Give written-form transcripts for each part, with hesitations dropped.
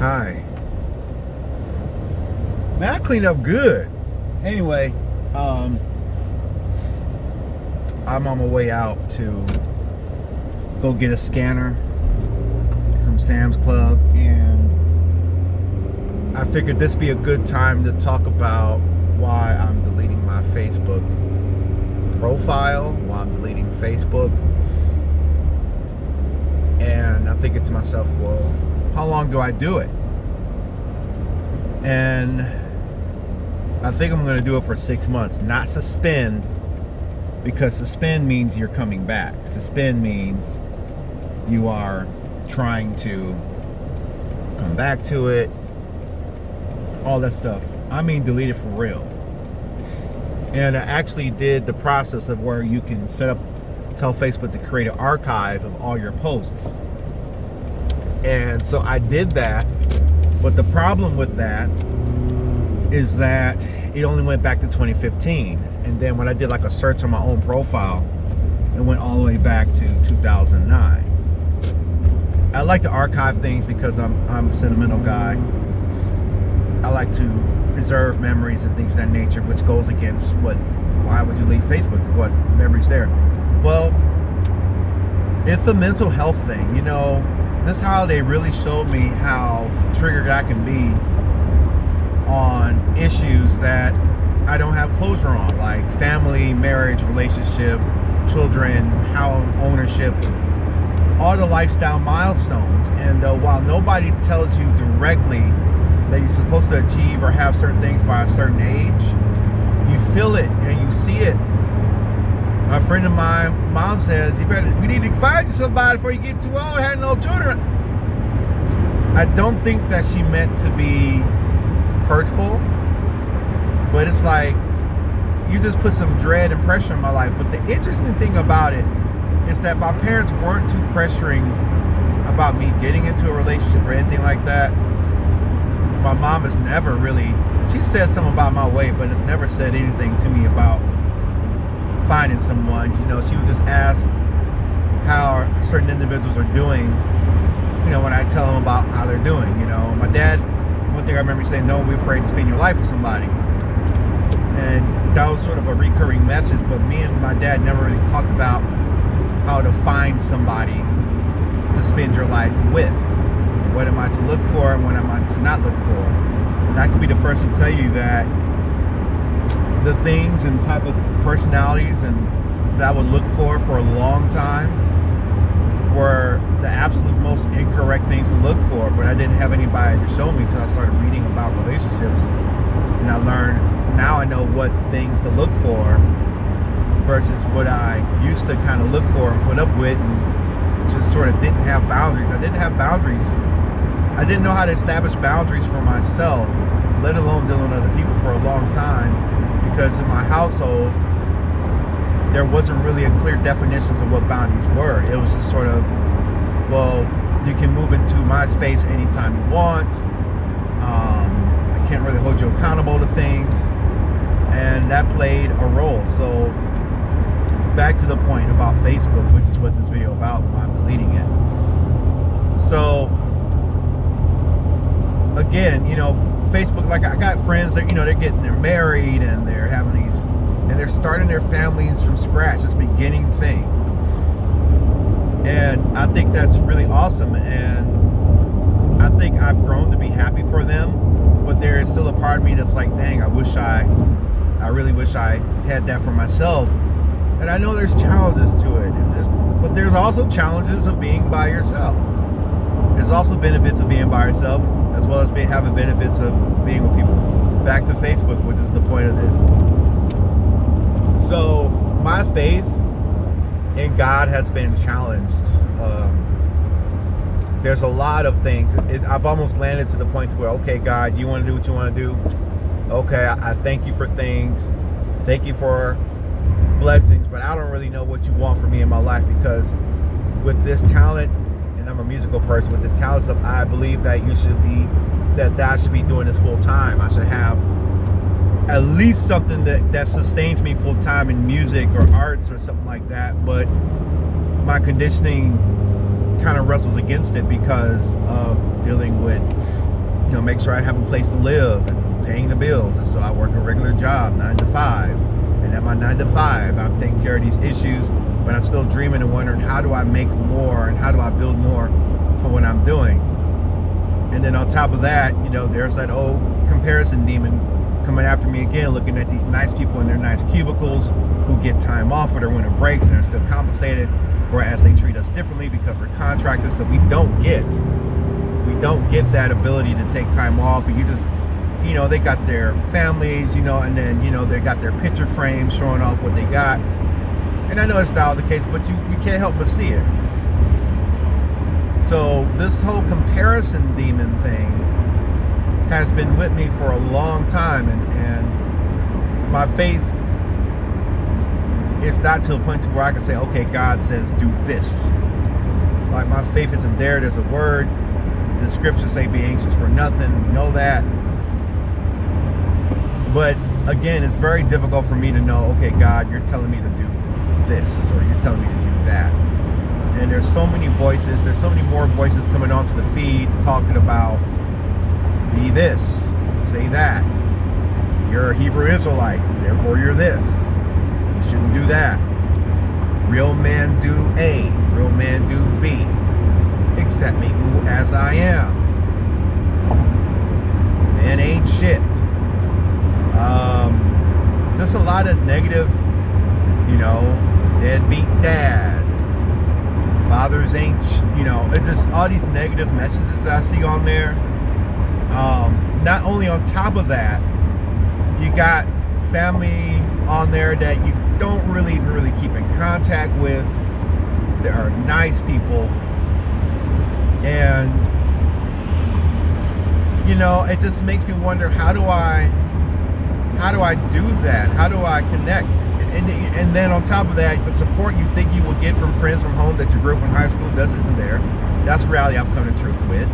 Hi. Man, I cleaned up good. Anyway, I'm on my way out to go get a scanner from Sam's Club, and I figured this be a good time to talk about why I'm deleting my Facebook profile, why I'm deleting Facebook. And I'm thinking to myself, well, how long do I do it? And I think I'm going to do it for 6 months, not suspend, because suspend means you're coming back. Suspend means you are trying to come back to it, all that stuff. I mean, delete it for real. And I actually did the process of where you can tell Facebook to create an archive of all your posts. And so I did that, but the problem with that is that it only went back to 2015. And then when I did like a search on my own profile, it went all the way back to 2009. I like to archive things because I'm a sentimental guy. I like to preserve memories and things of that nature, which goes against why would you leave Facebook? What memories there? Well, it's a mental health thing. You know, this holiday really showed me how triggered I can be on issues that I don't have closure on, like family, marriage, relationship, children, house ownership, all the lifestyle milestones. And while nobody tells you directly that you're supposed to achieve or have certain things by a certain age, you feel it and you see it. A friend of mine, mom says, we need to find you somebody before you get too old, have no children. I don't think that she meant to be hurtful, but it's like, you just put some dread and pressure in my life. But the interesting thing about it is that my parents weren't too pressuring about me getting into a relationship or anything like that. My mom has never really, she said something about my weight, but has never said anything to me about finding someone. You know, she would just ask how certain individuals are doing, you know, when I tell them about how they're doing. You know, my dad, one thing I remember saying, don't be afraid to spend your life with somebody. And that was sort of a recurring message, but me and my dad never really talked about how to find somebody to spend your life with. What am I to look for and what am I to not look for? And I could be the first to tell you that the things and type of personalities and that I would look for a long time were the absolute most incorrect things to look for, but I didn't have anybody to show me until I started reading about relationships. And I learned, now I know what things to look for versus what I used to kind of look for and put up with and just sort of didn't have boundaries. I didn't have boundaries. I didn't know how to establish boundaries for myself, let alone dealing with other people for a long time, because in my household, there wasn't really a clear definition of what boundaries were. It was just sort of, well, you can move into my space anytime you want. I can't really hold you accountable to things. And that played a role. So back to the point about Facebook, which is what this video about, why I'm deleting it. So again, you know, Facebook, like I got friends that, you know, they're married and they're having these, and they're starting their families from scratch, this beginning thing. And I think that's really awesome. And I think I've grown to be happy for them, but there is still a part of me that's like, dang, I really wish I had that for myself. And I know there's challenges to it, but there's also challenges of being by yourself. There's also benefits of being by yourself, as well as having benefits of being with people. Back to Facebook, which is the point of this. So my faith in God has been challenged. There's a lot of things. I've almost landed to the point where, okay, God, you want to do what you want to do. Okay, I thank you for things. Thank you for blessings, but I don't really know what you want for me in my life, because with this talent, and I'm a musical person, with this talent stuff, I believe that I should be doing this full time. I should have at least something that sustains me full time in music or arts or something like that. But my conditioning kind of wrestles against it because of dealing with make sure I have a place to live and paying the bills. And so I work a regular job, 9 to 5. And at my 9 to 5, I'm taking care of these issues, but I'm still dreaming and wondering, how do I make more and how do I build more for what I'm doing? And then on top of that, there's that old comparison demon coming after me again, looking at these nice people in their nice cubicles who get time off for their winter breaks and are still compensated, whereas they treat us differently because we're contractors, so we don't get that ability to take time off. And you just, they got their families, and then, they got their picture frames showing off what they got. And I know it's not the case, but you can't help but see it. So this whole comparison demon thing has been with me for a long time, and my faith is not to a point to where I can say, okay, God says do this. Like, my faith isn't there. There's a word. The scriptures say be anxious for nothing. We know that. But again, it's very difficult for me to know, okay, God, you're telling me to do this, or you're telling me to do that. And there's so many voices. There's so many more voices coming onto the feed talking about be this, say that. You're a Hebrew Israelite, therefore you're this. You shouldn't do that. Real men do A, real men do B. Accept me who as I am. Man ain't shit. Just a lot of negative, deadbeat dad. Fathers ain't, it's just all these negative messages that I see on there. Not only on top of that, you got family on there that you don't really keep in contact with. There are nice people. And, it just makes me wonder, how do I do that? How do I connect? And then on top of that, the support you think you will get from friends from home that you grew up in high school isn't there. That's reality I've come to truth with.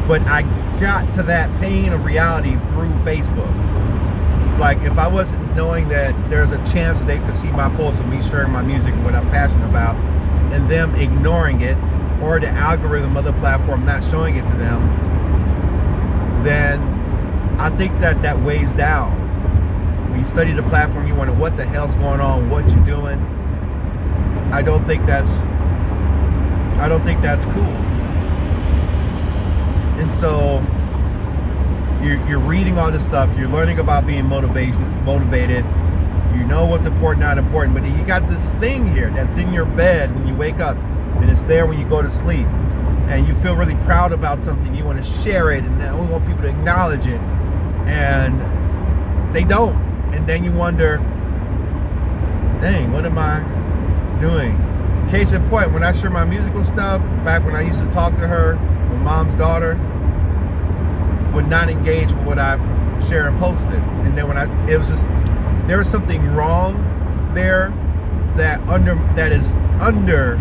But I got to that pain of reality through Facebook. Like, if I wasn't knowing that there's a chance that they could see my post of me sharing my music and what I'm passionate about, and them ignoring it, or the algorithm of the platform not showing it to them, then I think that weighs down. When you study the platform, you wonder what the hell's going on, what you're doing. I don't think that's cool. And so you're reading all this stuff, you're learning about being motivated, you know what's important, not important, but you got this thing here that's in your bed when you wake up, and it's there when you go to sleep, and you feel really proud about something, you want to share it, and we want people to acknowledge it, and they don't. And then you wonder, dang, what am I doing? Case in point, when I share my musical stuff, back when I used to talk to her, my mom's daughter would not engage with what I share and posted. And then there was something wrong there that is under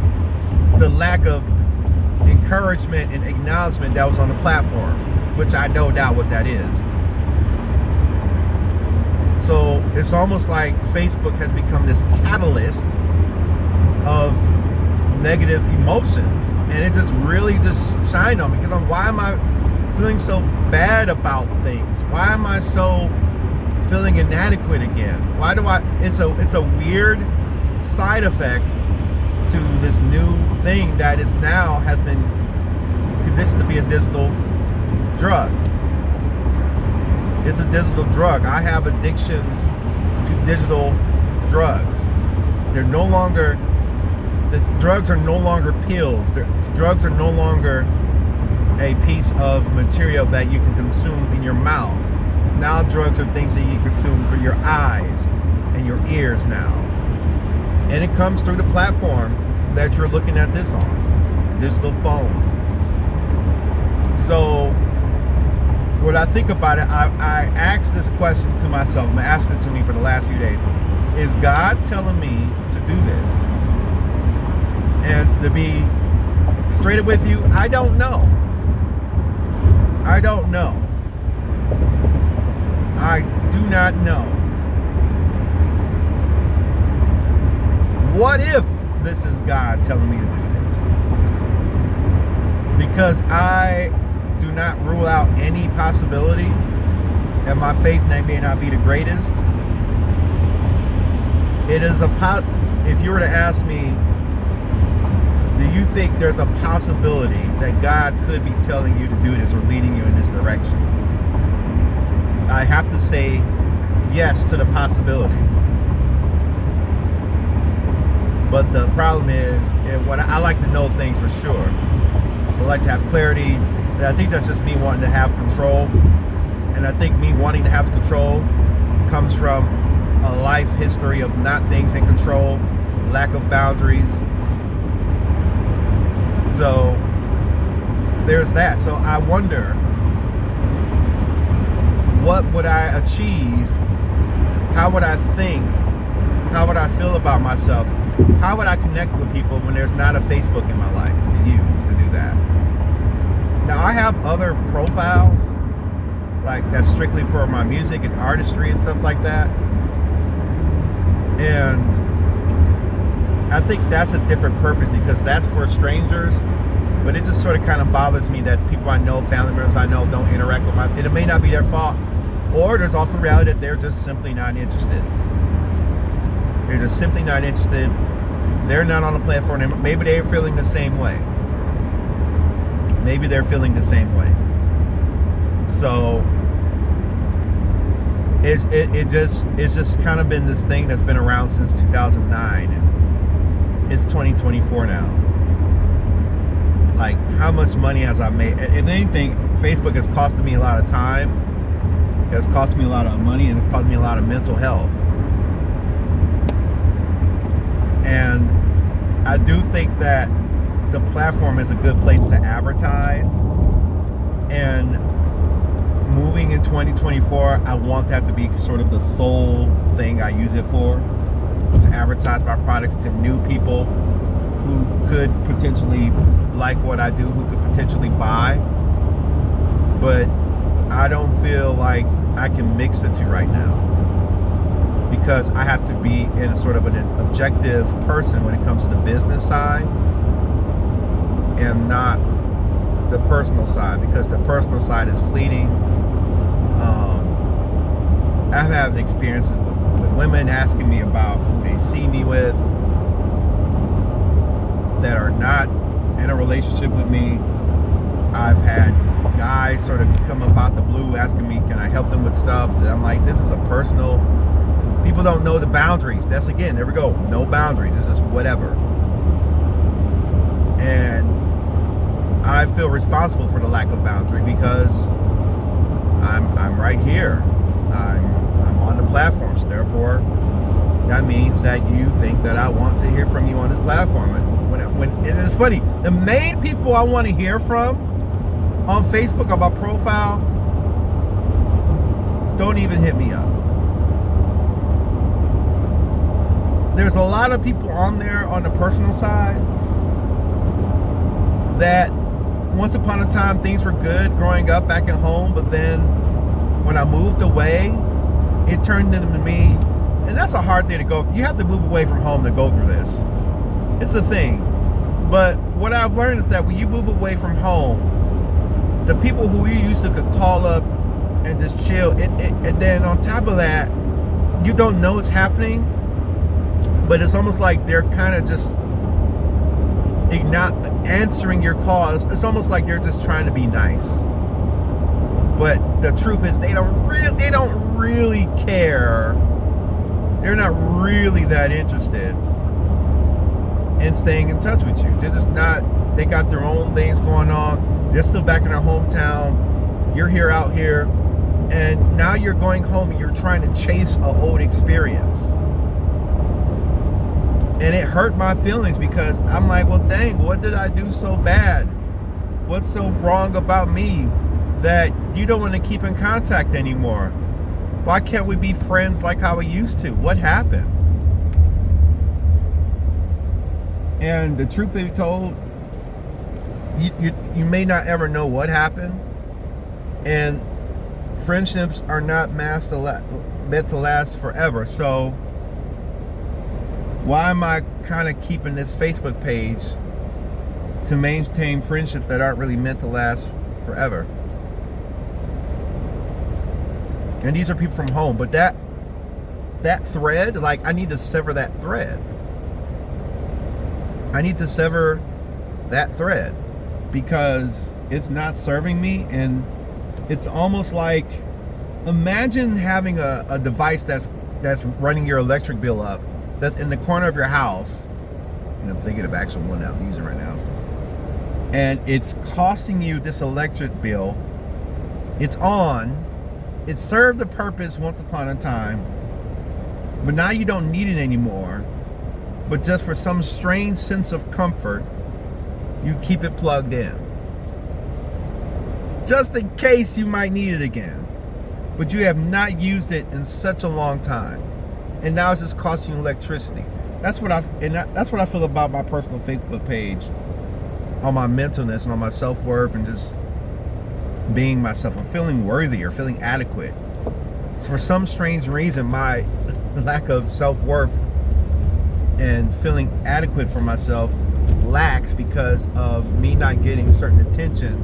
the lack of encouragement and acknowledgement that was on the platform, which I no doubt what that is. So it's almost like Facebook has become this catalyst of negative emotions, and it just really just shined on me, because why am I feeling so bad about things? Why am I so feeling inadequate again? Why do it's a weird side effect to this new thing that is now has been conditioned to be a digital drug. It's a digital drug. I have addictions to digital drugs. The drugs are no longer pills. The drugs are no longer a piece of material that you can consume in your mouth. Now drugs are things that you consume through your eyes and your ears now. And it comes through the platform that you're looking at this on, digital phone. So when I think about it, I ask this question to myself. I'm asking it to me for the last few days. Is God telling me to do this? And to be straight up with you, I don't know. I don't know. I do not know. What if this is God telling me to do this? Because I do not rule out any possibility, and my faith may not be the greatest. It is if you were to ask me, do you think there's a possibility that God could be telling you to do this or leading you in this direction? I have to say yes to the possibility. But the problem is, what I like to know things for sure. I like to have clarity, and I think that's just me wanting to have control. And I think me wanting to have control comes from a life history of not things in control, lack of boundaries. So there's that. So I wonder, what would I achieve? How would I think? How would I feel about myself? How would I connect with people when there's not a Facebook in my life to use to do that? Now, I have other profiles, like that's strictly for my music and artistry and stuff like that. And I think that's a different purpose, because that's for strangers. But it just sort of kind of bothers me that the people I know, family members I know, don't interact with and it may not be their fault. Or there's also reality that they're just simply not interested. They're just simply not interested. They're not on the platform. Maybe they're feeling the same way. Maybe they're feeling the same way. So it's just kind of been this thing that's been around since 2009, and it's 2024 now. Like, how much money has I made? If anything, Facebook has costed me a lot of time. It has cost me a lot of money, and it's cost me a lot of mental health. And I do think that the platform is a good place to advertise. And moving in 2024, I want that to be sort of the sole thing I use it for, to advertise my products to new people who could potentially like what I do, who could potentially buy. But I don't feel like I can mix the two right now, because I have to be in a sort of an objective person when it comes to the business side and not the personal side, because the personal side is fleeting. I've had experiences with women asking me about who they see me with that are not in a relationship with me. I've had guys sort of come up out the blue asking me, can I help them with stuff? I'm like, this is a personal. People don't know the boundaries. That's, again, there we go. No boundaries. This is whatever. And I feel responsible for the lack of boundary, because I'm right here. I'm on the platform. So therefore, that means that you think that I want to hear from you on this platform. And it's funny, the main people I want to hear from on Facebook on my profile don't even hit me up. There's a lot of people on there on the personal side that once upon a time things were good growing up back at home, but then when I moved away, it turned into me, and that's a hard thing to go through. You have to move away from home to go through this. It's a thing. But what I've learned is that when you move away from home, the people who you used to could call up and just chill, and then on top of that, you don't know it's happening, but it's almost like they're kind of just not answering your calls. It's almost like they're just trying to be nice. But the truth is, they don't really care. They're not really that interested in staying in touch with you. They're just not. They got their own things going on. They're still back in their hometown. You're here out here, and now you're going home and you're trying to chase an old experience. And it hurt my feelings, because I'm like, well, dang, what did I do so bad? What's so wrong about me that you don't want to keep in contact anymore? Why can't we be friends like how we used to? What happened? And the truth be told, you may not ever know what happened. And friendships are not meant to last forever. So why am I kind of keeping this Facebook page to maintain friendships that aren't really meant to last forever. And these are people from home, but that thread, like, I need to sever that thread. I need to sever that thread because it's not serving me. And it's almost like, imagine having a device that's running your electric bill up, that's in the corner of your house. And I'm thinking of actual one that I'm using right now. And it's costing you this electric bill. It's on. It served a purpose once upon a time, but now you don't need it anymore. But just for some strange sense of comfort, you keep it plugged in. Just in case you might need it again. But you have not used it in such a long time. And now it's just costing you electricity. That's what I feel about my personal Facebook page, on my mentalness and on my self-worth and just being myself. I'm feeling worthy or feeling adequate. So for some strange reason, my lack of self-worth and feeling adequate for myself lacks because of me not getting certain attention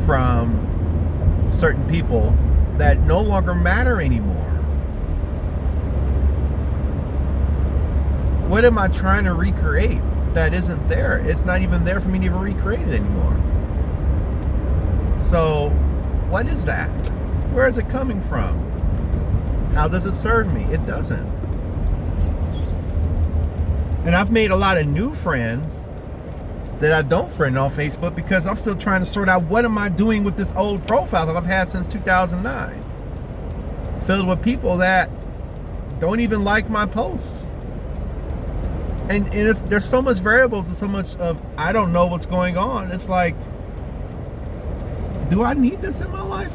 from certain people that no longer matter anymore. What am I trying to recreate that isn't there? It's not even there for me to even recreate it anymore. So, what is that? Where is it coming from? How does it serve me? It doesn't. And I've made a lot of new friends that I don't friend on Facebook because I'm still trying to sort out what am I doing with this old profile that I've had since 2009. Filled with people that don't even like my posts. And there's so much variables and so much of I don't know what's going on. It's like, do I need this in my life?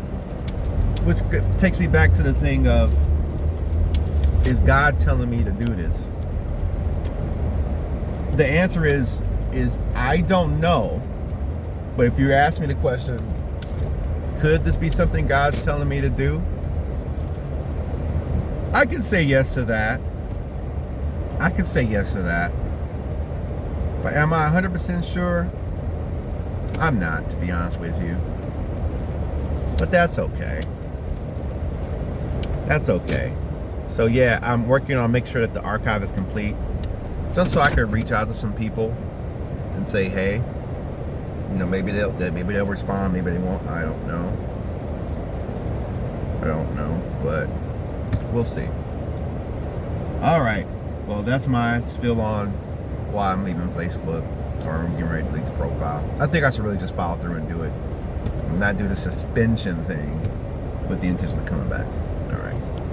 Which takes me back to the thing of, is God telling me to do this? The answer is I don't know. But if you ask me the question, could this be something God's telling me to do? I can say yes to that. I could say yes to that. But am I 100% sure? I'm not, to be honest with you. But that's okay. That's okay. So yeah, I'm working on making sure that the archive is complete, just so I can reach out to some people and say, hey, you know, maybe they'll respond, maybe they won't. I don't know, but we'll see. All right. Well, that's my spiel on why I'm leaving Facebook, or I'm getting ready to delete the profile. I think I should really just follow through and do it. Not do the suspension thing with the intention of coming back. All right.